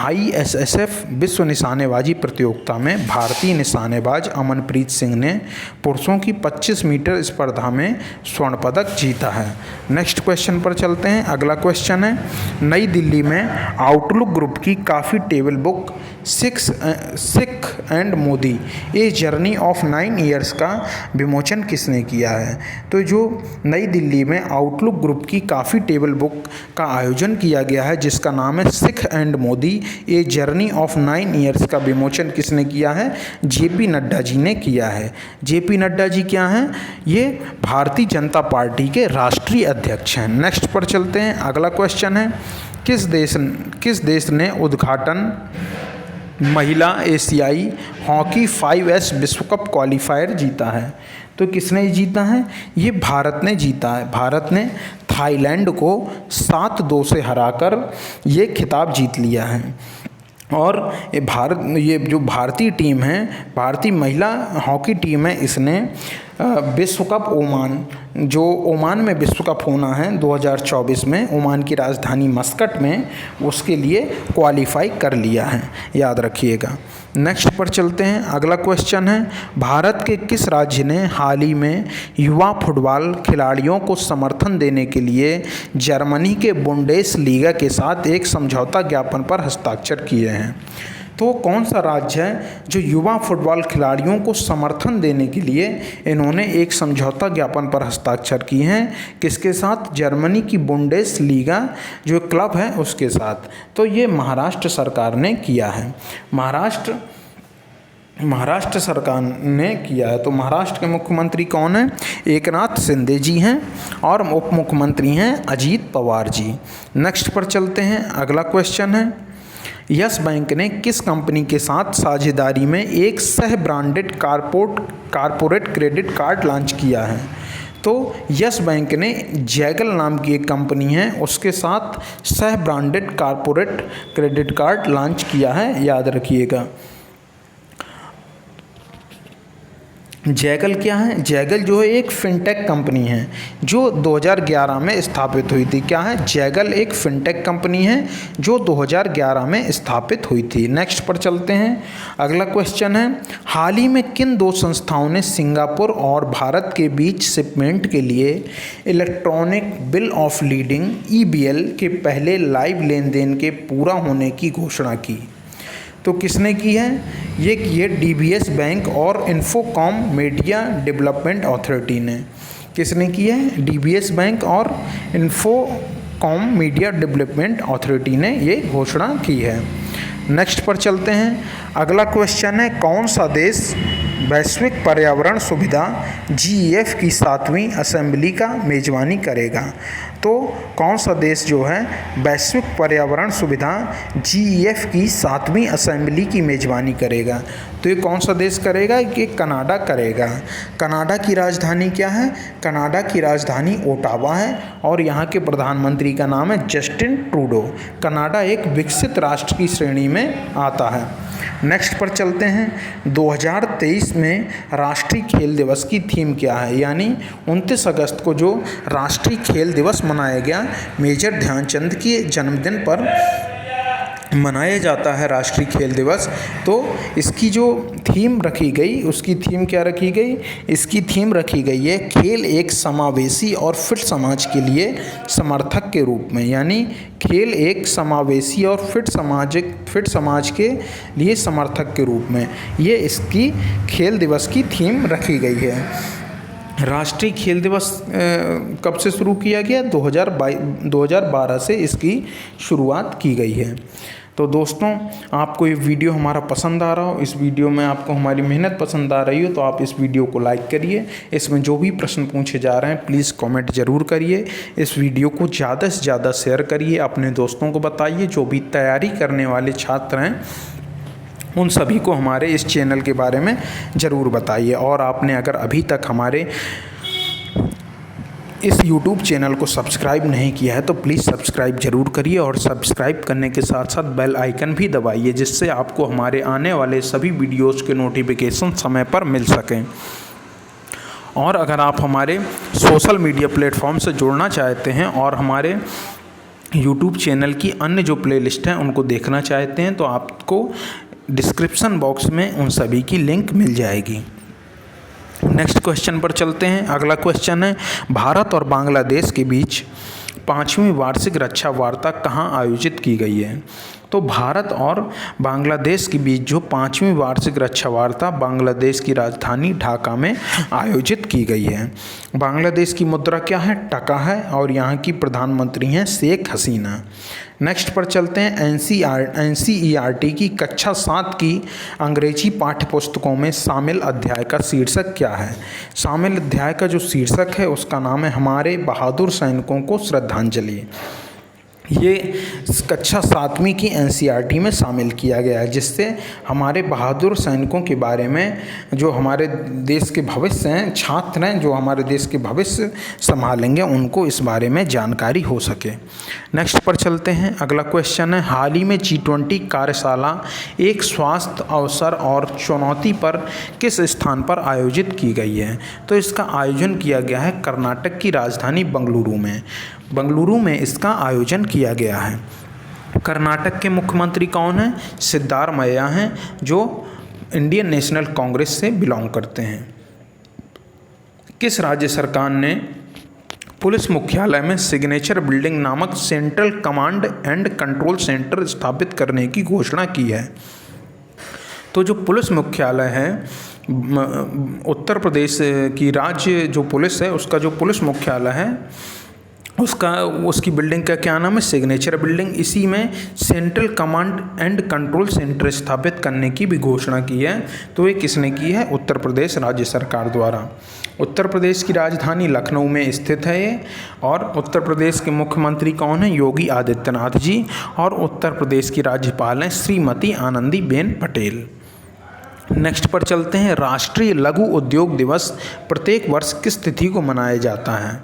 Speaker 1: ISSF विश्व निशानेबाजी प्रतियोगिता में भारतीय निशानेबाज अमनप्रीत सिंह ने पुरुषों की 25 मीटर स्पर्धा में स्वर्ण पदक जीता है। नेक्स्ट क्वेश्चन पर चलते हैं। अगला क्वेश्चन है, नई दिल्ली में आउटलुक ग्रुप की काफ़ी table book Sikh and Modi a journey of 9 years का विमोचन किसने किया है? तो जो नई दिल्ली में आउटलुक ग्रुप की काफ़ी टेबल बुक का आयोजन किया गया है जिसका नाम है Sikh and Modi a journey of 9 years का विमोचन किसने किया है? JP नड्डा जी ने किया है। JP नड्डा जी क्या हैं? ये भारतीय जनता पार्टी के राष्ट्रीय अध्यक्ष हैं। नेक्स्ट पर चलते हैं। अगला क्वेश्चन है, किस देश ने उद्घाटन महिला एशियाई हॉकी 5S विश्व कप क्वालिफायर जीता है? तो किसने जीता है? ये भारत ने जीता है। भारत ने थाईलैंड को 7-2 से हराकर ये खिताब जीत लिया है। और ये जो भारतीय टीम है, भारतीय महिला हॉकी टीम है, इसने विश्व कप ओमान में विश्व कप होना है 2024 में, ओमान की राजधानी मस्कट में, उसके लिए क्वालिफाई कर लिया है, याद रखिएगा। नेक्स्ट पर चलते हैं। अगला क्वेश्चन है, भारत के किस राज्य ने हाल ही में युवा फुटबॉल खिलाड़ियों को समर्थन देने के लिए जर्मनी के बुंडेसलीगा के साथ एक समझौता ज्ञापन पर हस्ताक्षर किए हैं? तो कौन सा राज्य है जो युवा फुटबॉल खिलाड़ियों को समर्थन देने के लिए इन्होंने एक समझौता ज्ञापन पर हस्ताक्षर किए हैं? किसके साथ? जर्मनी की बुंडेसलीगा जो क्लब है उसके साथ। तो ये महाराष्ट्र सरकार ने किया है। महाराष्ट्र सरकार ने किया है। तो महाराष्ट्र के मुख्यमंत्री कौन हैं? एकनाथ शिंदे जी हैं और उप मुख्यमंत्री हैं अजीत पवार जी। नेक्स्ट पर चलते हैं। अगला क्वेश्चन है, यस बैंक ने किस कंपनी के साथ साझेदारी में एक सह branded corporate credit card launch किया है? तो यस बैंक ने जैगल नाम की एक कंपनी है उसके साथ सह branded corporate credit card launch किया है, याद रखिएगा। जैगल क्या है? जैगल जो है एक फिनटेक कंपनी है जो 2011 में स्थापित हुई थी। क्या है? जैगल एक फिनटेक कंपनी है जो 2011 में स्थापित हुई थी। नेक्स्ट पर चलते हैं। अगला क्वेश्चन है, हाल ही में किन दो संस्थाओं ने सिंगापुर और भारत के बीच शिपमेंट के लिए electronic bill of leading (EBL) के पहले लाइव लेन देन के पूरा होने की घोषणा की? तो किसने की है? ये DBS बैंक और इन्फोकॉम मीडिया डेवलपमेंट अथॉरिटी ने। किसने की है? DBS बैंक और इन्फोकॉम मीडिया डेवलपमेंट अथॉरिटी ने ये घोषणा की है। नेक्स्ट पर चलते हैं। अगला क्वेश्चन है, कौन सा देश वैश्विक पर्यावरण सुविधा GEF की 7वीं असेंबली का मेज़बानी करेगा? तो कौन सा देश जो है वैश्विक पर्यावरण सुविधा GEF की 7वीं असेंबली की मेज़बानी करेगा? तो ये कौन सा देश करेगा? ये कनाडा करेगा। कनाडा की राजधानी क्या है? कनाडा की राजधानी ओटावा है और यहाँ के प्रधानमंत्री का नाम है जस्टिन ट्रूडो। कनाडा एक विकसित राष्ट्र की श्रेणी में आता है। नेक्स्ट पर चलते हैं। 2023 में राष्ट्रीय खेल दिवस की थीम क्या है? यानी 29 अगस्त को जो राष्ट्रीय खेल दिवस मनाया गया, मेजर ध्यानचंद के जन्मदिन पर मनाया जाता है राष्ट्रीय खेल दिवस। तो इसकी जो थीम रखी गई, उसकी थीम क्या रखी गई? इसकी थीम रखी गई है खेल एक समावेशी और फिट समाज के लिए समर्थक के रूप में। यानी खेल एक समावेशी और फिट समाज के लिए समर्थक के रूप में, ये इसकी खेल दिवस की थीम रखी गई है। राष्ट्रीय खेल दिवस कब से शुरू किया गया? 2012 से इसकी शुरुआत की गई है। तो दोस्तों, आपको ये वीडियो हमारा पसंद आ रहा हो, इस वीडियो में आपको हमारी मेहनत पसंद आ रही हो, तो आप इस वीडियो को लाइक करिए। इसमें जो भी प्रश्न पूछे जा रहे हैं प्लीज़ कमेंट ज़रूर करिए। इस वीडियो को ज़्यादा से ज़्यादा शेयर करिए, अपने दोस्तों को बताइए। जो भी तैयारी करने वाले छात्र हैं उन सभी को हमारे इस चैनल के बारे में ज़रूर बताइए। और आपने अगर अभी तक हमारे इस YouTube चैनल को सब्सक्राइब नहीं किया है तो प्लीज़ सब्सक्राइब ज़रूर करिए और सब्सक्राइब करने के साथ साथ बेल आइकन भी दबाइए, जिससे आपको हमारे आने वाले सभी वीडियोज़ के नोटिफिकेशन समय पर मिल सकें। और अगर आप हमारे सोशल मीडिया प्लेटफॉर्म से जुड़ना चाहते हैं और हमारे YouTube चैनल की अन्य जो प्लेलिस्ट हैं उनको देखना चाहते हैं, तो आपको डिस्क्रिप्शन बॉक्स में उन सभी की लिंक मिल जाएगी। नेक्स्ट क्वेश्चन पर चलते हैं। अगला क्वेश्चन है, भारत और बांग्लादेश के बीच 5वीं वार्षिक रक्षा वार्ता कहाँ आयोजित की गई है? तो भारत और बांग्लादेश के बीच जो 5वीं वार्षिक रक्षा वार्ता बांग्लादेश की राजधानी ढाका में आयोजित की गई है। बांग्लादेश की मुद्रा क्या है? टका है और यहाँ की प्रधानमंत्री हैं शेख हसीना। नेक्स्ट पर चलते हैं। NCERT की कक्षा 7 की अंग्रेजी पाठ्य पुस्तकों में शामिल अध्याय का शीर्षक क्या है? शामिल अध्याय का जो शीर्षक है उसका नाम है हमारे बहादुर सैनिकों को श्रद्धांजलि। ये कक्षा 7वीं की NCERT में शामिल किया गया है, जिससे हमारे बहादुर सैनिकों के बारे में, जो हमारे देश के भविष्य हैं, छात्र हैं जो हमारे देश के भविष्य संभालेंगे, उनको इस बारे में जानकारी हो सके। नेक्स्ट पर चलते हैं। अगला क्वेश्चन है, हाल ही में G20 कार्यशाला एक स्वास्थ्य अवसर और चुनौती पर किस स्थान पर आयोजित की गई है? तो इसका आयोजन किया गया है कर्नाटक की राजधानी बेंगलुरु में। बेंगलुरु में इसका आयोजन किया गया है। कर्नाटक के मुख्यमंत्री कौन हैं? सिद्धारमैया हैं, जो इंडियन नेशनल कांग्रेस से बिलोंग करते हैं। किस राज्य सरकार ने पुलिस मुख्यालय में सिग्नेचर बिल्डिंग नामक central command and control centre स्थापित करने की घोषणा की है? तो जो पुलिस मुख्यालय है, उत्तर प्रदेश की राज्य जो पुलिस है उसका जो पुलिस मुख्यालय है उसकी बिल्डिंग का क्या नाम है? Signature building. इसी में central command and control centre स्थापित करने की भी घोषणा की है। तो ये किसने की है? उत्तर प्रदेश राज्य सरकार द्वारा। उत्तर प्रदेश की राजधानी लखनऊ में स्थित है ये। और उत्तर प्रदेश के मुख्यमंत्री कौन है? योगी आदित्यनाथ जी। और उत्तर प्रदेश की राज्यपाल हैं श्रीमती आनंदीबेन पटेल। नेक्स्ट पर चलते हैं, राष्ट्रीय लघु उद्योग दिवस प्रत्येक वर्ष किस तिथि को मनाया जाता है?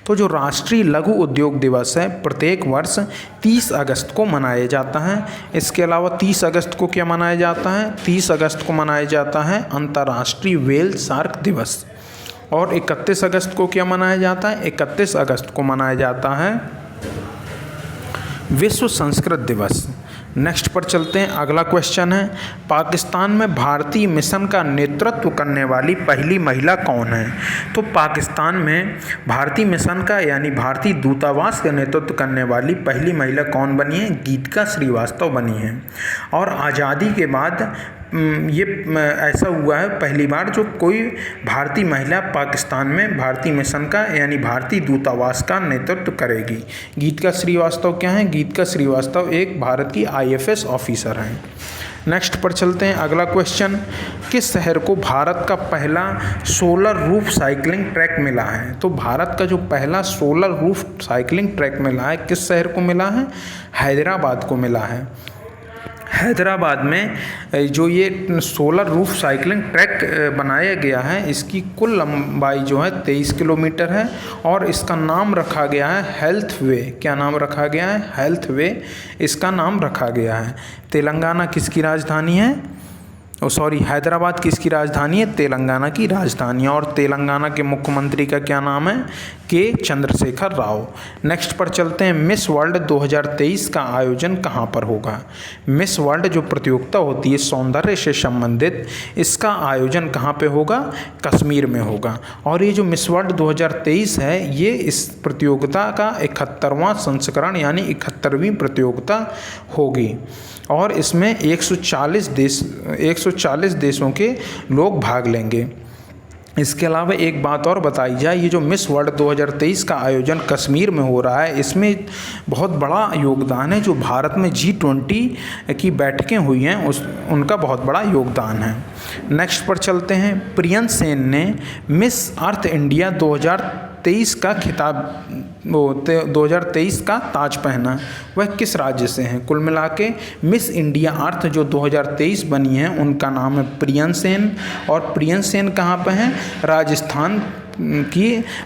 Speaker 1: तो जो राष्ट्रीय लघु उद्योग दिवस है प्रत्येक वर्ष 30 अगस्त को मनाया जाता है। इसके अलावा 30 अगस्त को क्या मनाया जाता है? 30 अगस्त को मनाया जाता है अंतर्राष्ट्रीय व्हेल शार्क दिवस। और 31 अगस्त को क्या मनाया जाता है? 31 अगस्त को मनाया जाता है विश्व संस्कृत दिवस। नेक्स्ट पर चलते हैं, अगला क्वेश्चन है, पाकिस्तान में भारतीय मिशन का नेतृत्व करने वाली पहली महिला कौन है? तो पाकिस्तान में भारतीय मिशन का यानी भारतीय दूतावास का नेतृत्व करने वाली पहली महिला कौन बनी है? गीतिका श्रीवास्तव बनी है। और आज़ादी के बाद ये ऐसा हुआ है पहली बार जो कोई भारतीय महिला पाकिस्तान में भारतीय मिशन का यानी भारतीय दूतावास का नेतृत्व करेगी। गीतिका श्रीवास्तव क्या हैं? गीतिका श्रीवास्तव एक भारत की IFS ऑफिसर हैं। नेक्स्ट पर चलते हैं, अगला क्वेश्चन, किस शहर को भारत का पहला सोलर रूफ साइकिलिंग ट्रैक मिला है? तो भारत का जो पहला सोलर रूफ साइकिलिंग ट्रैक मिला है किस शहर को मिला है? हैदराबाद को मिला है। हैदराबाद में जो ये सोलर रूफ साइकिलिंग ट्रैक बनाया गया है इसकी कुल लंबाई जो है 23 किलोमीटर है और इसका नाम रखा गया है हेल्थ वे। क्या नाम रखा गया है? हेल्थ वे इसका नाम रखा गया है। तेलंगाना किसकी राजधानी है? हैदराबाद किसकी राजधानी है? तेलंगाना की राजधानी। और तेलंगाना के मुख्यमंत्री का क्या नाम है? के चंद्रशेखर राव। नेक्स्ट पर चलते हैं, मिस वर्ल्ड 2023 का आयोजन कहाँ पर होगा? मिस वर्ल्ड जो प्रतियोगिता होती है सौंदर्य से संबंधित, इसका आयोजन कहाँ पे होगा? कश्मीर में होगा। और ये जो मिस वर्ल्ड 2023 है ये इस प्रतियोगिता का 71वां संस्करण यानी 71वीं प्रतियोगिता होगी और इसमें 140 देशों के लोग भाग लेंगे। इसके अलावा एक बात और बताई जाए, ये जो मिस वर्ल्ड 2023 का आयोजन कश्मीर में हो रहा है इसमें बहुत बड़ा योगदान है जो भारत में G20 की बैठकें हुई हैं उनका बहुत बड़ा योगदान है। नेक्स्ट पर चलते हैं, प्रियंक सेन ने मिस अर्थ इंडिया 2023 का खिताब 2023 का ताज पहना, वह किस राज्य से हैं? कुल मिला के मिस इंडिया अर्थ जो 2023 बनी है उनका नाम है प्रियंक सेन। और प्रियंक सेन कहाँ पे हैं?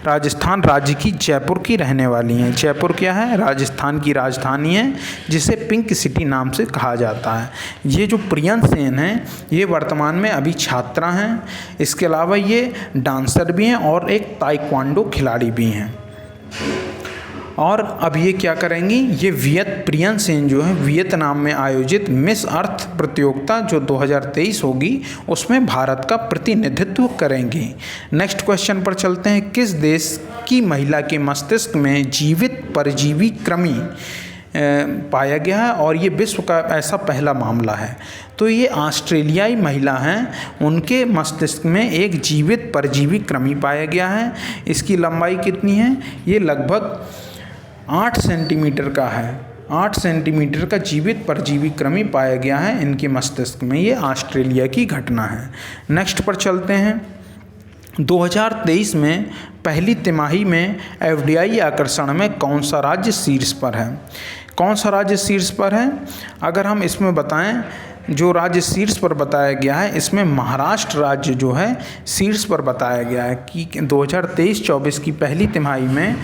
Speaker 1: राजस्थान राज्य की जयपुर की रहने वाली हैं। जयपुर क्या है? राजस्थान की राजधानी है जिसे पिंक सिटी नाम से कहा जाता है। ये जो प्रियंक सेन हैं ये वर्तमान में अभी छात्रा हैं। इसके अलावा ये डांसर भी हैं और एक ताइक्वांडो खिलाड़ी भी हैं। और अब ये क्या करेंगी? ये प्रियंक सेन जो है वियतनाम में आयोजित मिस अर्थ प्रतियोगिता जो 2023 होगी उसमें भारत का प्रतिनिधित्व करेंगी। नेक्स्ट क्वेश्चन पर चलते हैं, किस देश की महिला के मस्तिष्क में जीवित परजीवी कृमि पाया गया है और ये विश्व का ऐसा पहला मामला है? तो ये ऑस्ट्रेलियाई महिला हैं, उनके मस्तिष्क में एक जीवित परजीवी कृमि पाया गया है। इसकी लंबाई कितनी है? ये लगभग 8 सेंटीमीटर का है। 8 सेंटीमीटर का जीवित परजीवी कृमि पाया गया है इनके मस्तिष्क में। ये ऑस्ट्रेलिया की घटना है। नेक्स्ट पर चलते हैं, 2023 में पहली तिमाही में FDI आकर्षण में कौन सा राज्य शीर्ष पर है? कौन सा राज्य शीर्ष पर है? अगर हम इसमें बताएं, जो राज्य शीर्ष पर बताया गया है इसमें महाराष्ट्र राज्य जो है शीर्ष पर बताया गया है कि 2023-24 की पहली तिमाही में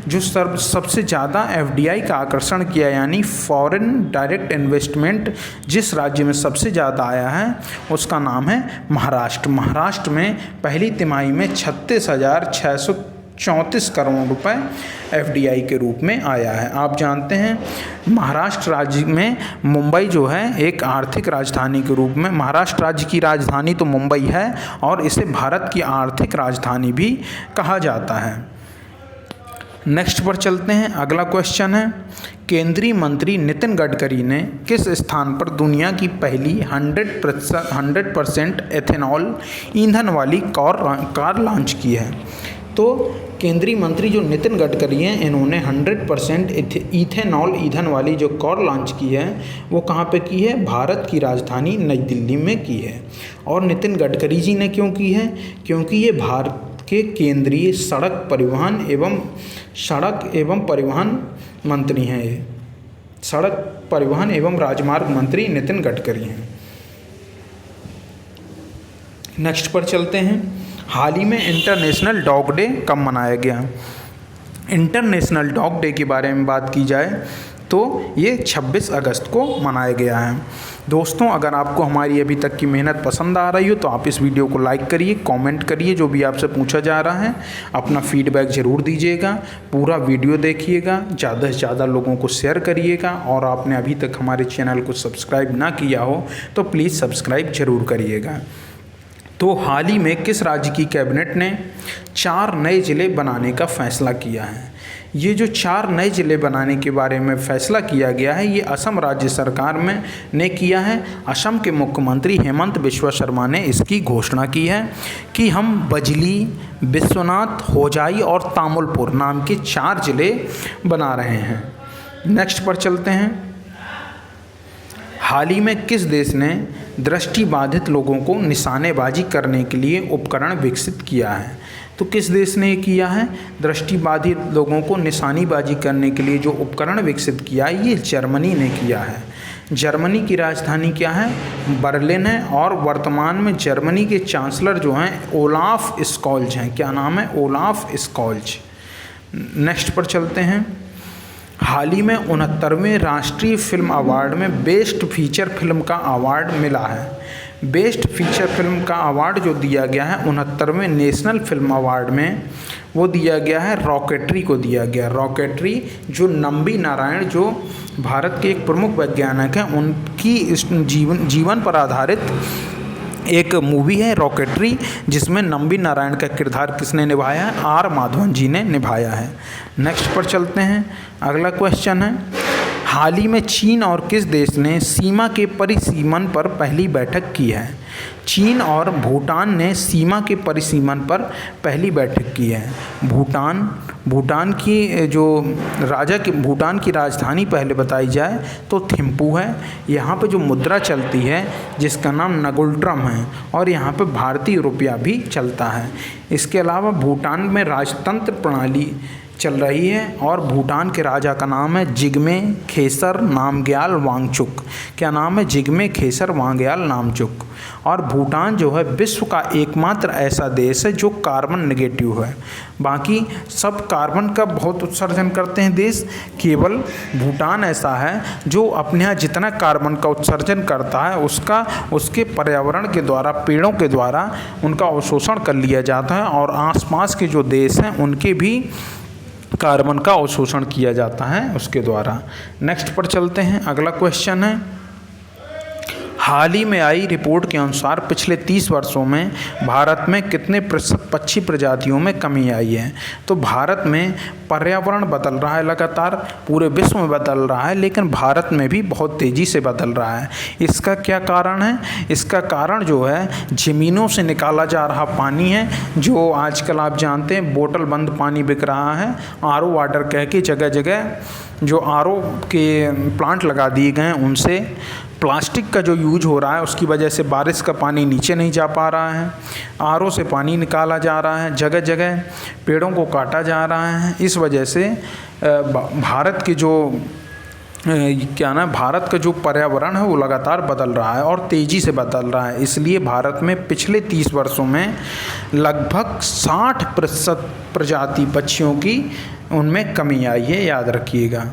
Speaker 1: जो सबसे ज़्यादा FDI का आकर्षण किया यानी फॉरेन डायरेक्ट इन्वेस्टमेंट जिस राज्य में सबसे ज़्यादा आया है उसका नाम है महाराष्ट्र। महाराष्ट्र में पहली तिमाही में 36,634 करोड़ रुपए FDI के रूप में आया है। आप जानते हैं महाराष्ट्र राज्य में मुंबई जो है एक आर्थिक राजधानी के रूप में, महाराष्ट्र राज्य की राजधानी तो मुंबई है और इसे भारत की आर्थिक राजधानी भी कहा जाता है। नेक्स्ट पर चलते हैं, अगला क्वेश्चन है, केंद्रीय मंत्री नितिन गडकरी ने किस स्थान पर दुनिया की पहली 100% एथेनॉल ईंधन वाली कार लॉन्च की है? तो केंद्रीय मंत्री जो नितिन गडकरी हैं इन्होंने 100% इथेनॉल ईंधन वाली जो कार लॉन्च की है वो कहाँ पे की है? भारत की राजधानी नई दिल्ली में की है। और नितिन गडकरी जी ने क्यों की है? क्योंकि ये भारत के केंद्रीय सड़क एवं परिवहन मंत्री हैं। ये सड़क परिवहन एवं राजमार्ग मंत्री नितिन गडकरी हैं। नेक्स्ट पर चलते हैं, हाल ही में इंटरनेशनल डॉग डे कब मनाया गया। इंटरनेशनल डॉग डे के बारे में बात की जाए तो ये 26 अगस्त को मनाया गया है। दोस्तों, अगर आपको हमारी अभी तक की मेहनत पसंद आ रही हो तो आप इस वीडियो को लाइक करिए, कमेंट करिए, जो भी आपसे पूछा जा रहा है अपना फीडबैक ज़रूर दीजिएगा, पूरा वीडियो देखिएगा, ज़्यादा से ज़्यादा लोगों को शेयर करिएगा, और आपने अभी तक हमारे चैनल को सब्सक्राइब ना किया हो तो प्लीज़ सब्सक्राइब ज़रूर करिएगा। तो हाल ही में किस राज्य की कैबिनेट ने 4 नए ज़िले बनाने का फैसला किया है। ये जो 4 नए ज़िले बनाने के बारे में फ़ैसला किया गया है, ये असम राज्य सरकार में ने किया है। असम के मुख्यमंत्री हेमंत बिस्वा शर्मा ने इसकी घोषणा की है कि हम बजली, बिश्वनाथ, होजाई और तामुलपुर नाम के 4 ज़िले बना रहे हैं। नेक्स्ट पर चलते हैं, हाल ही में किस देश ने दृष्टिबाधित लोगों को निशानेबाजी करने के लिए उपकरण विकसित किया है। तो किस देश ने किया है, दृष्टिबाधित लोगों को निशानेबाजी करने के लिए जो उपकरण विकसित किया है, ये जर्मनी ने किया है। जर्मनी की राजधानी क्या है, बर्लिन है, और वर्तमान में जर्मनी के चांसलर जो हैं ओलाफ स्कॉल्ज हैं। क्या नाम है, ओलाफ स्कॉल्ज। नेक्स्ट पर चलते हैं, हाल ही में 69वें राष्ट्रीय फिल्म अवार्ड में बेस्ट फीचर फिल्म का अवार्ड मिला है। बेस्ट फीचर फिल्म का अवार्ड जो दिया गया है 69वें नेशनल फिल्म अवार्ड में, वो दिया गया है रॉकेटरी को दिया गया। रॉकेटरी जो नंबी नारायण, जो भारत के एक प्रमुख वैज्ञानिक हैं, उनकी इस जीवन पर आधारित एक मूवी है रॉकेटरी, जिसमें नंबी नारायण का किरदार किसने निभाया है, आर माधवन जी ने निभाया है। नेक्स्ट पर चलते हैं, अगला क्वेश्चन है, हाल ही में चीन और किस देश ने सीमा के परिसीमन पर पहली बैठक की है। चीन और भूटान ने सीमा के परिसीमन पर पहली बैठक की है। भूटान की जो भूटान की राजधानी पहले बताई जाए तो थिम्पू है। यहाँ पे जो मुद्रा चलती है जिसका नाम नगुल्ट्रम है, और यहाँ पे भारतीय रुपया भी चलता है। इसके अलावा भूटान में राजतंत्र प्रणाली चल रही है, और भूटान के राजा का नाम है जिग्मे खेसर नामग्याल वांगचुक। क्या नाम है, जिग्मे खेसर वांगग्याल नामचुक। और भूटान जो है विश्व का एकमात्र ऐसा देश है जो कार्बन नेगेटिव है। बाकी सब कार्बन का बहुत उत्सर्जन करते हैं देश, केवल भूटान ऐसा है जो अपने यहाँ जितना कार्बन का उत्सर्जन करता है उसके पर्यावरण के द्वारा, पेड़ों के द्वारा उनका अवशोषण कर लिया जाता है, और आसपास के जो देश हैं उनके भी कार्बन का अवशोषण किया जाता है उसके द्वारा। नेक्स्ट पर चलते हैं, अगला क्वेश्चन है, हाल ही में आई रिपोर्ट के अनुसार पिछले 30 वर्षों में भारत में कितने प्रतिशत पक्षी प्रजातियों में कमी आई है। तो भारत में पर्यावरण बदल रहा है लगातार, पूरे विश्व में बदल रहा है, लेकिन भारत में भी बहुत तेज़ी से बदल रहा है। इसका क्या कारण है, इसका कारण जो है ज़मीनों से निकाला जा रहा पानी है, जो आजकल आप जानते हैं बोतल बंद पानी बिक रहा है। आरओ वाटर कह के जगह जगह जो आरओ के प्लांट लगा दिए गए हैं, उनसे प्लास्टिक का जो यूज हो रहा है उसकी वजह से बारिश का पानी नीचे नहीं जा पा रहा है, आरओ से पानी निकाला जा रहा है, जगह जगह पेड़ों को काटा जा रहा है। इस वजह से भारत के जो भारत का जो पर्यावरण है वो लगातार बदल रहा है और तेज़ी से बदल रहा है। इसलिए भारत में पिछले 30 वर्षों में लगभग 60% प्रजाति पक्षियों की उनमें कमी आई है, याद रखिएगा।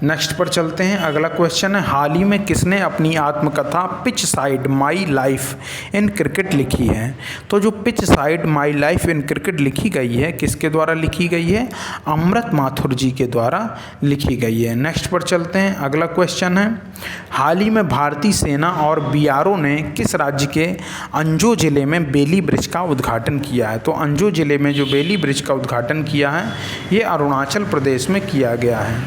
Speaker 1: नेक्स्ट पर चलते हैं, अगला क्वेश्चन है, हाल ही में किसने अपनी आत्मकथा pitch side my life in cricket लिखी है। तो जो pitch side my life in cricket लिखी गई है, किसके द्वारा लिखी गई है, अमृत माथुर जी के द्वारा लिखी गई है। नेक्स्ट पर चलते हैं, अगला क्वेश्चन है, हाल ही में भारतीय सेना और बीआरओ ने किस राज्य के अंजो ज़िले में बेली ब्रिज का उद्घाटन किया है। तो अंजो ज़िले में जो बेली ब्रिज का उद्घाटन किया है ये अरुणाचल प्रदेश में किया गया है।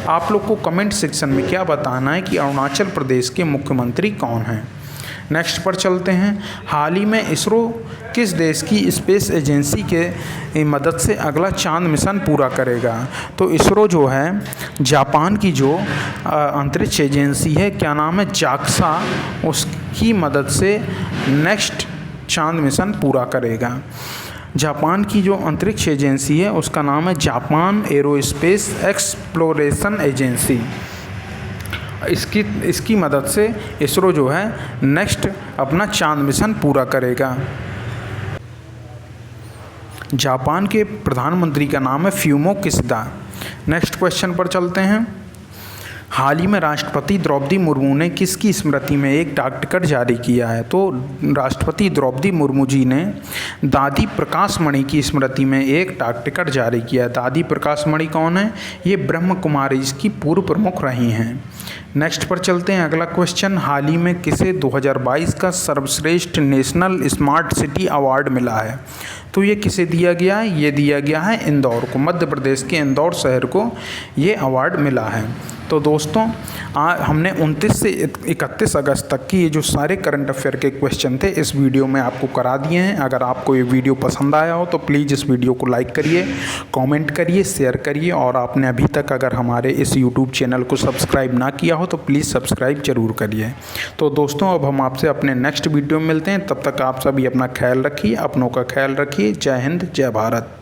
Speaker 1: आप लोग को कमेंट सेक्शन में क्या बताना है कि अरुणाचल प्रदेश के मुख्यमंत्री कौन हैं। नेक्स्ट पर चलते हैं, हाल ही में इसरो किस देश की स्पेस एजेंसी के मदद से अगला चांद मिशन पूरा करेगा। तो इसरो जो है जापान की जो अंतरिक्ष एजेंसी है, क्या नाम है, जाक्सा, उसकी मदद से नेक्स्ट चांद मिशन पूरा करेगा। जापान की जो अंतरिक्ष एजेंसी है उसका नाम है जापान एरोस्पेस एक्सप्लोरेशन एजेंसी। इसकी मदद से इसरो जो है नेक्स्ट अपना चांद मिशन पूरा करेगा। जापान के प्रधानमंत्री का नाम है फ्यूमो किशिदा। नेक्स्ट क्वेश्चन पर चलते हैं। हाल ही में राष्ट्रपति द्रौपदी मुर्मू ने किसकी स्मृति में एक डाक टिकट जारी किया है? तो राष्ट्रपति द्रौपदी मुर्मू जी ने दादी प्रकाश मणि की स्मृति में एक डाक टिकट जारी किया है। दादी प्रकाश मणि कौन है? ये ब्रह्म कुमारीज की पूर्व प्रमुख रही हैं। नेक्स्ट पर चलते हैं। अगला क्वेश्चन, हाल ही में किसे 2022 का सर्वश्रेष्ठ नेशनल स्मार्ट सिटी अवार्ड मिला है? तो ये किसे दिया गया है? ये दिया गया है इंदौर को, मध्य प्रदेश के इंदौर शहर को ये अवार्ड मिला है। तो दोस्तों हमने 29 से 31 अगस्त तक की ये जो सारे करंट अफेयर के क्वेश्चन थे इस वीडियो में आपको करा दिए हैं। अगर आपको ये वीडियो पसंद आया हो तो प्लीज़ इस वीडियो को लाइक करिए, कमेंट करिए, शेयर करिए और आपने अभी तक अगर हमारे इस यूट्यूब चैनल को सब्सक्राइब ना किया हो तो प्लीज़ सब्सक्राइब ज़रूर करिए। तो दोस्तों अब हम आपसे अपने नेक्स्ट वीडियो में मिलते हैं। तब तक आप सभी अपना ख्याल रखिए, अपनों का ख्याल रखिए। जय हिंद, जय भारत।